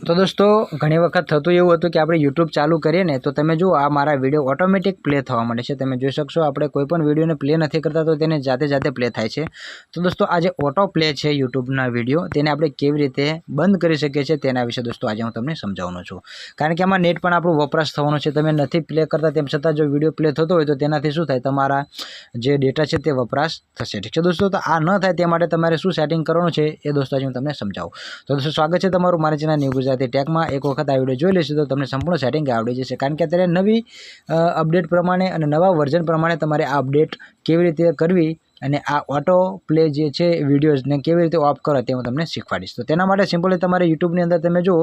तो दोस्तों घणी वखत थतुं एवुं हतुं कि आपणे यूट्यूब चालू करीए ने तो तमे जुओ आ मारा विडियो ऑटोमेटिक प्ले थवा मांडे छे। तमे जोई शकशो आपणे कोईपण विडियोने प्ले नथी करता तो तेने जाते जाते प्ले थाय छे। तो दोस्तों आज ऑटो प्ले छे यूट्यूबना विडियो तेने आपणे केवी रीते बंध करी शकीए छीए तेना विषे दोस्तों आज हूँ तमने समजाववानो छुं। कारण के आमां नेट पण आपणो वपराश थवानो छे। तमे नथी प्ले करता तेम छतां जो विडियो प्ले थतो होय तो तेनाथी शुं थाय तमारा जे डेटा छे ते वपराश थशे। ठीक छे दोस्तों, तो आ न थाय ते माटे तमारे शुं सेटिंग करवानुं छे ए दोस्तों आज हूँ तमने समजावुं। तो दोस्तों स्वागत छे तमारुं मारा चेनल न्यू गुजराती टेक में। एक वखत आ विडियो जोई लेशो तो तमने संपूर्ण सेटिंग आवड़ी जशे। कारण के अत्यारे नवी अपडेट प्रमाणे अने नवा वर्जन प्रमाणे तमारे आ अपडेट केवी रीते करवी अने आ ऑटो प्ले जे छे विडियोज ने केवी रीते ऑफ करो ते हुं तमने शीखवाडीश। तो तेना माटे सिम्पली तमारे यूट्यूब ની અંદર તમે જો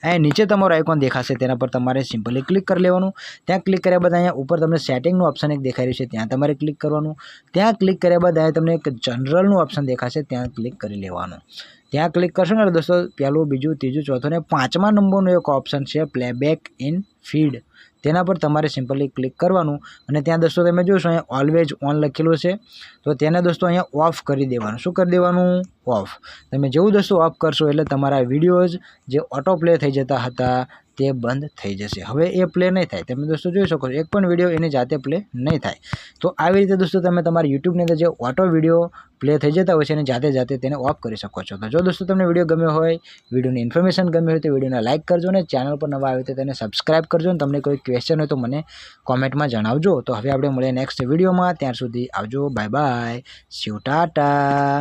અહીં નીચે તમારો આઇકોન દેખાશે તેના પર તમારે સિમ્પલી ક્લિક કરી લેવાનું। ત્યાં ક્લિક કર્યા બાદ અહીંયા ઉપર તમને સેટિંગનું ઓપ્શન એક દેખાઈ રહ્યું છે ત્યાં તમારે ક્લિક કરવાનું। ત્યાં ક્લિક કર્યા બાદ અહીંયા તમને એક જનરલનું ઓપ્શન દેખાશે ત્યાં ક્લિક કરી લેવાનું। ત્યાં ક્લિક કરશો ને दोस्तों પહેલું બીજું ત્રીજું ચોથું ને પાંચમા નંબરનું એક ઓપ્શન છે પ્લેબેક ઇન ફીડ તેના પર તમારે સિમ્પલી ક્લિક કરવાનું અને ત્યાં दोस्तों તમે જોશો અહીંયા ઓલવેઝ ઓન લખેલું છે તો તેને दोस्तों અહીંયા ઓફ કરી દેવાનું। શું કરી દેવાનું? ઓફ। તમે જેવું दोस्तों ઓફ કરશો એટલે તમારા વિડીયોઝ જે ઓટો પ્લે થઈ જતા હતા તે બંધ થઈ જશે। હવે એ પ્લે નહીં થાય। તમે दोस्तों જોઈ શકો છો એક પણ વિડીયો એની જાતે પ્લે નહીં થાય। તો આવી રીતે दोस्तों તમે તમારા યુટ્યુબની અંદર જે ઓટો વિડીયો પ્લે થઈ જતા હોય છે એને જાતે જાતે તેને ઓફ કરી શકો છો। તો જો दोस्तों તમને વિડીયો ગમ્યો હોય, વિડીયોની ઇન્ફોર્મેશન ગમી હોય તો વિડીયોને લાઇક કરજો ને ચેનલ પર નવા આવે તો તેને સબસ્ક્રાઇબ કરજો ને તમને કોઈ ક્વેશ્ચન હોય તો મને કોમેન્ટમાં જણાવજો। તો હવે આપણે મળીએ નેક્સ્ટ વિડીયોમાં। ત્યાર સુધી આવજો, bye bye, C you, Tata.